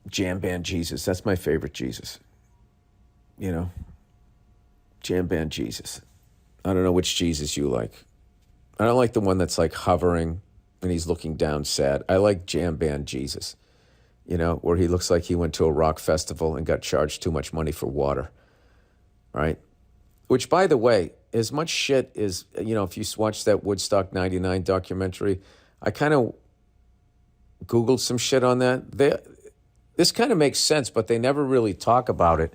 Jam band Jesus. That's my favorite Jesus. You know, jam band Jesus. I don't know which Jesus you like. I don't like the one that's like hovering and he's looking down sad. I like jam band Jesus, where he looks like he went to a rock festival and got charged too much money for water, right? Which, by the way, as much shit as, if you watch that Woodstock 99 documentary, I kind of Googled some shit on that. This kind of makes sense, but they never really talk about it.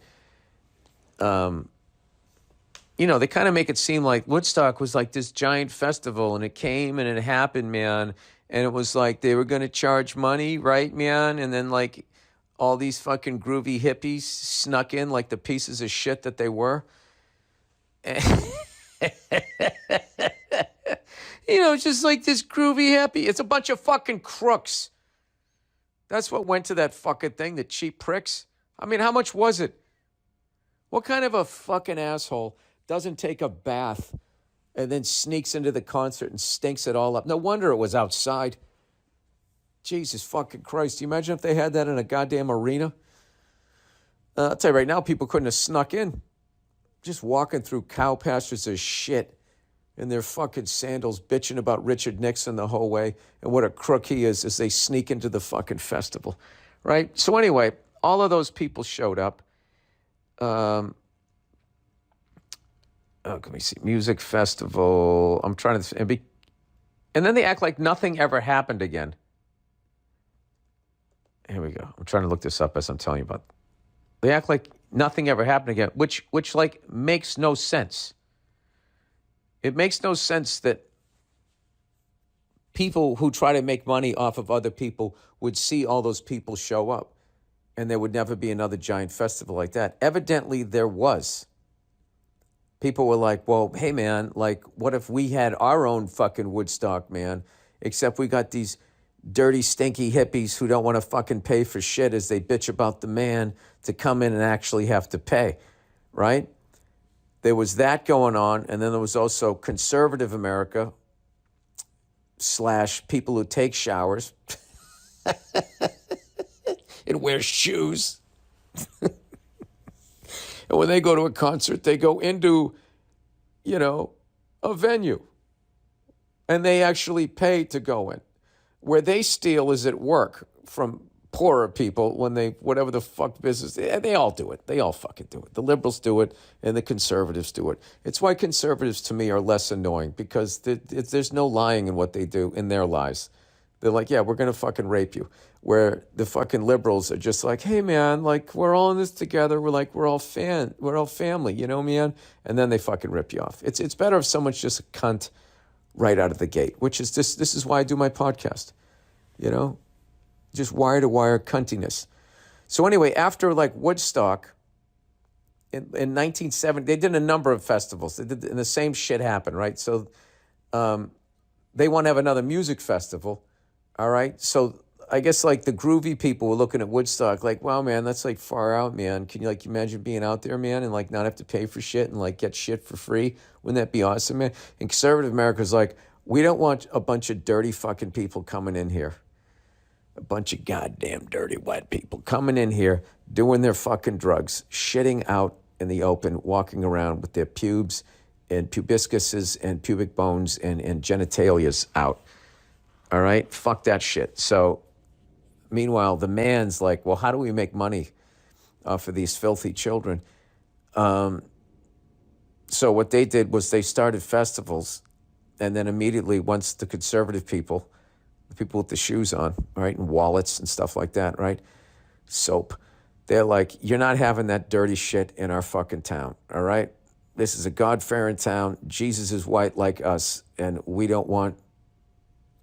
They kind of make it seem like Woodstock was like this giant festival and it came and it happened, man. And it was like they were going to charge money, right, man? And then like all these fucking groovy hippies snuck in like the pieces of shit that they were. Just like this groovy hippie. It's a bunch of fucking crooks. That's what went to that fucking thing, the cheap pricks. I mean, how much was it? What kind of a fucking asshole doesn't take a bath and then sneaks into the concert and stinks it all up? No wonder it was outside. Jesus fucking Christ. Do you imagine if they had that in a goddamn arena? I'll tell you right now, people couldn't have snuck in. Just walking through cow pastures of shit in their fucking sandals, bitching about Richard Nixon the whole way and what a crook he is as they sneak into the fucking festival, right? So anyway, all of those people showed up. Let me see. Music festival. I'm trying to... And then they act like nothing ever happened again. Here we go. I'm trying to look this up as I'm telling you about. They act like nothing ever happened again, which like makes no sense. It makes no sense that people who try to make money off of other people would see all those people show up and there would never be another giant festival like that. Evidently, there was. People were like, well, hey, man, like, what if we had our own fucking Woodstock, man? Except we got these dirty, stinky hippies who don't want to fucking pay for shit as they bitch about the man to come in and actually have to pay, right? There was that going on, and then there was also conservative America / people who take showers and wear shoes. And when they go to a concert, they go into, a venue. And they actually pay to go in. Where they steal is at work from poorer people when they, whatever the fuck business, they all do it. They all fucking do it. The liberals do it and the conservatives do it. It's why conservatives to me are less annoying because there's no lying in what they do in their lives. They're like, yeah, we're going to fucking rape you. Where the fucking liberals are just like, hey, man, like, we're all in this together. We're like, we're all family, man? And then they fucking rip you off. It's better if someone's just a cunt right out of the gate, which is this is why I do my podcast, just wire-to-wire cuntiness. So anyway, after like Woodstock, in 1970, they did a number of festivals. They did, and the same shit happened, right? So they want to have another music festival, all right? So I guess like the groovy people were looking at Woodstock like, wow, man, that's like far out, man. Can you like imagine being out there, man, and like not have to pay for shit and like get shit for free? Wouldn't that be awesome, man? And conservative America's like, we don't want a bunch of dirty fucking people coming in here. A bunch of goddamn dirty white people coming in here, doing their fucking drugs, shitting out in the open, walking around with their pubes and pubiscuses and pubic bones and genitalias out. All right? Fuck that shit. So, meanwhile, the man's like, well, how do we make money off of these filthy children? So what they did was they started festivals, and then immediately once the conservative people, the people with the shoes on, right, and wallets and stuff like that, right, soap, they're like, you're not having that dirty shit in our fucking town, all right? This is a God-fearing town. Jesus is white like us, and we don't want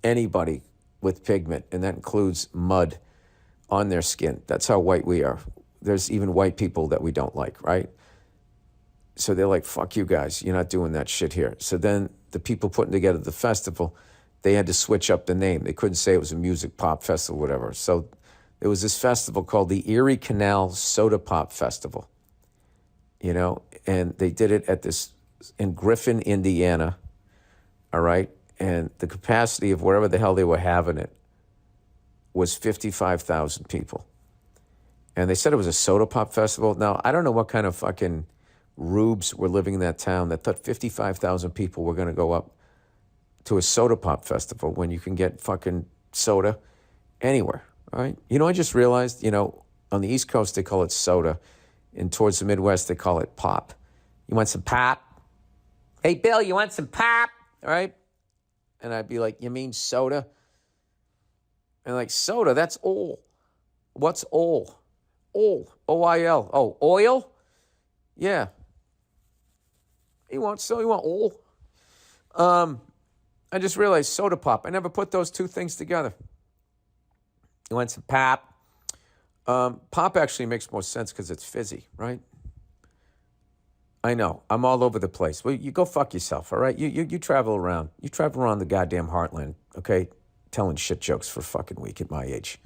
anybody with pigment, and that includes mud on their skin. That's how white we are. There's even white people that we don't like, right? So they're like, fuck you guys. You're not doing that shit here. So then the people putting together the festival, they had to switch up the name. They couldn't say it was a music pop festival, whatever. So there was this festival called the Erie Canal Soda Pop Festival, and they did it in Griffin, Indiana, all right? And the capacity of wherever the hell they were having it was 55,000 people. And they said it was a soda pop festival. Now, I don't know what kind of fucking rubes were living in that town that thought 55,000 people were going to go up to a soda pop festival when you can get fucking soda anywhere, all right? You know, I just realized, on the East Coast, they call it soda. And towards the Midwest, they call it pop. You want some pop? Hey, Bill, you want some pop? All right? And I'd be like, you mean soda? And like, soda, that's oil. What's oil? Oil, O-I-L. Oh, oil? Yeah. You want oil? I just realized soda pop. I never put those two things together. You want some pop? Pop actually makes more sense because it's fizzy, right? I know. I'm all over the place. Well, you go fuck yourself, all right? You travel around. You travel around the goddamn heartland, okay? Telling shit jokes for a fucking week at my age.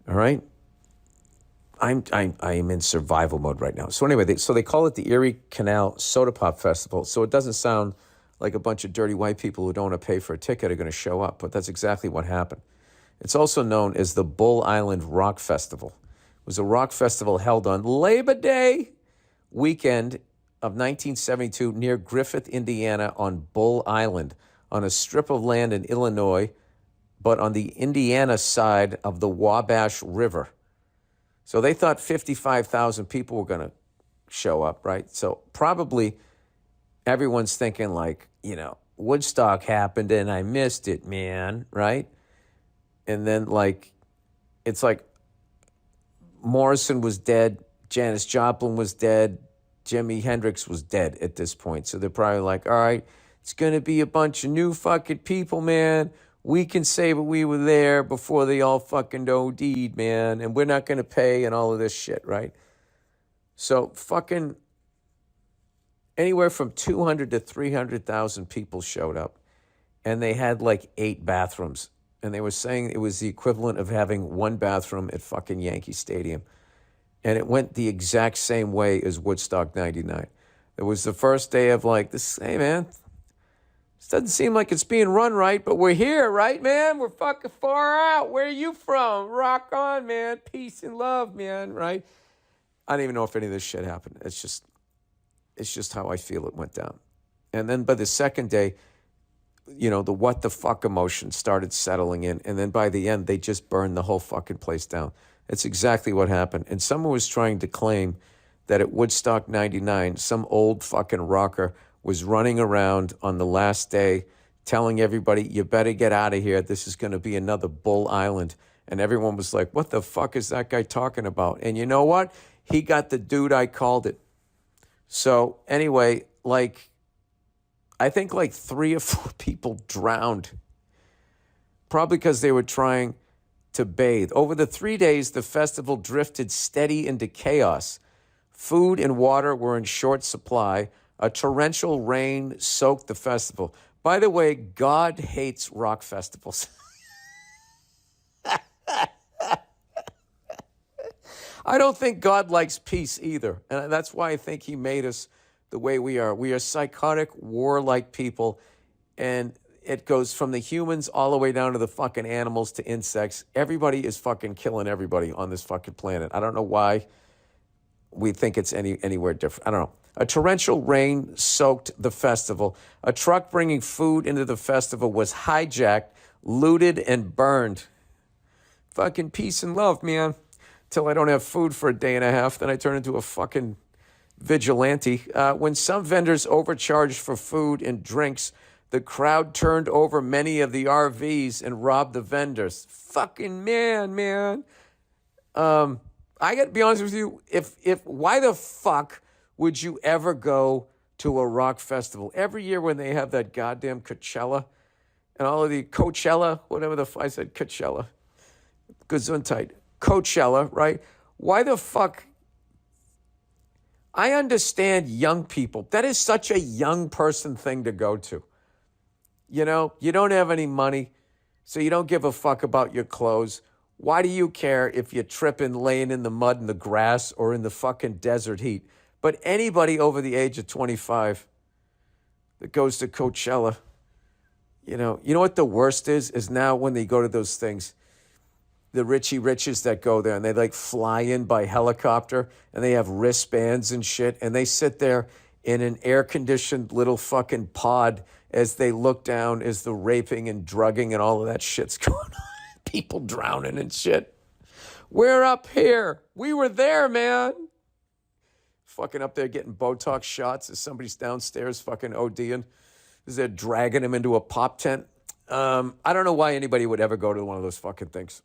All right? I am in survival mode right now. So anyway, they call it the Erie Canal Soda Pop Festival. So it doesn't sound like a bunch of dirty white people who don't want to pay for a ticket are going to show up, but that's exactly what happened. It's also known as the Bull Island Rock Festival. It was a rock festival held on Labor Day weekend of 1972 near Griffith, Indiana, on Bull Island, on a strip of land in Illinois, but on the Indiana side of the Wabash River. So they thought 55,000 people were going to show up, right? So probably everyone's thinking like, Woodstock happened and I missed it, man, right? And then it's like Morrison was dead, Janis Joplin was dead, Jimi Hendrix was dead at this point. So they're probably like, all right, it's going to be a bunch of new fucking people, man. We can say that we were there before they all fucking OD'd, man. And we're not going to pay and all of this shit, right? So fucking anywhere from 200 to 300,000 people showed up. And they had 8 bathrooms. And they were saying it was the equivalent of having one bathroom at fucking Yankee Stadium. And it went the exact same way as Woodstock 99. It was the first day of this, hey, man, this doesn't seem like it's being run right, but we're here, right, man? We're fucking far out. Where are you from? Rock on, man. Peace and love, man, right? I don't even know if any of this shit happened. It's just how I feel it went down. And then by the second day, the what the fuck emotion started settling in. And then by the end, they just burned the whole fucking place down. It's exactly what happened. And someone was trying to claim that at Woodstock 99, some old fucking rocker was running around on the last day telling everybody, you better get out of here. This is going to be another Bull Island. And everyone was like, what the fuck is that guy talking about? And you know what? He got the dude I called it. So anyway, I think 3 or 4 people drowned, probably because they were trying to bathe. Over the 3 days, the festival drifted steady into chaos. Food and water were in short supply. A torrential rain soaked the festival. By the way, God hates rock festivals. I don't think God likes peace either. And that's why I think he made us the way we are. We are psychotic, warlike people. And it goes from the humans all the way down to the fucking animals to insects. Everybody is fucking killing everybody on this fucking planet. I don't know why we think it's anywhere different. I don't know. A torrential rain soaked the festival. A truck bringing food into the festival was hijacked, looted, and burned. Fucking peace and love, man. Till I don't have food for a day and a half, then I turn into a fucking vigilante. When some vendors overcharged for food and drinks, the crowd turned over many of the RVs and robbed the vendors. Fucking man. I got to be honest with you. If why the fuck would you ever go to a rock festival? Every year when they have that goddamn Coachella and all of the Coachella, whatever the fuck I said, Coachella, Gesundheit, Coachella, right? Why the fuck? I understand young people. That is such a young person thing to go to. You don't have any money, so you don't give a fuck about your clothes. Why do you care if you're tripping, laying in the mud and the grass or in the fucking desert heat? But anybody over the age of 25 that goes to Coachella, you know what the worst is now when they go to those things, the Richie Riches that go there, and they like fly in by helicopter, and they have wristbands and shit, and they sit there in an air-conditioned little fucking pod as they look down as the raping and drugging and all of that shit's going on. People drowning and shit. We're up here. We were there, man. Fucking up there getting Botox shots as somebody's downstairs fucking ODing. As they're dragging him into a pop tent. I don't know why anybody would ever go to one of those fucking things.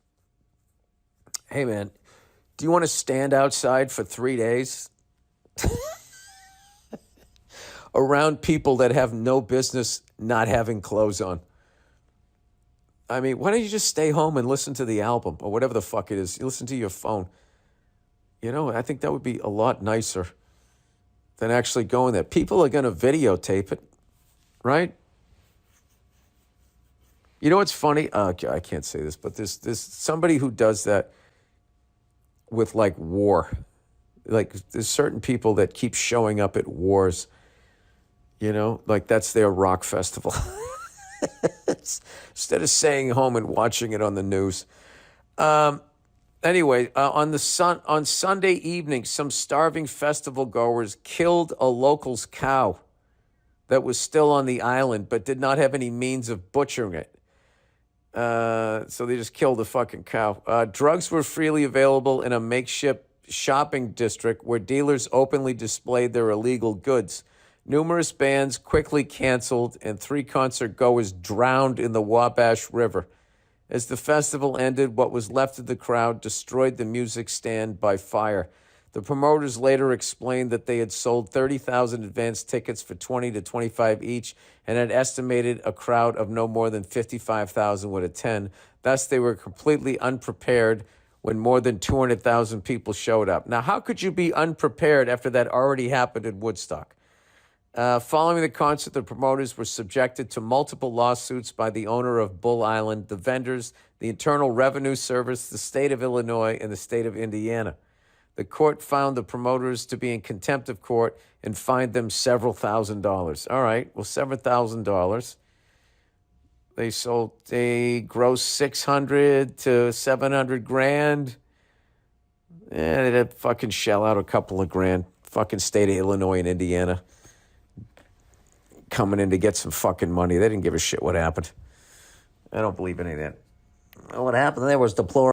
Hey, man, do you want to stand outside for 3 days around people that have no business not having clothes on? I mean, why don't you just stay home and listen to the album or whatever the fuck it is? You listen to your phone. You know, I think that would be a lot nicer than actually going there. People are going to videotape it, right? You know what's funny? I can't say this, but there's somebody who does that with like war. Like there's certain people that keep showing up at wars, you know, like that's their rock festival. Instead of staying home and watching it on the news. Anyway, on Sunday evening, some starving festival goers killed a local's cow that was still on the island, but did not have any means of butchering it. So they just killed the fucking cow. Drugs were freely available in a makeshift shopping district where dealers openly displayed their illegal goods. Numerous bands quickly canceled, and 3 concert goers drowned in the Wabash River. As the festival ended, what was left of the crowd destroyed the music stand by fire. The promoters later explained that they had sold 30,000 advance tickets for $20 to $25 each and had estimated a crowd of no more than 55,000 would attend. Thus, they were completely unprepared when more than 200,000 people showed up. Now, how could you be unprepared after that already happened in Woodstock? Following the concert, the promoters were subjected to multiple lawsuits by the owner of Bull Island, the vendors, the Internal Revenue Service, the state of Illinois, and the state of Indiana. The court found the promoters to be in contempt of court and fined them several $1,000s. All right, well, $7,000. They grossed 600 to 700 grand. They'd have fucking shell out a couple of grand. Fucking state of Illinois and Indiana coming in to get some fucking money. They didn't give a shit what happened. I don't believe any of that. What happened there was deplorable.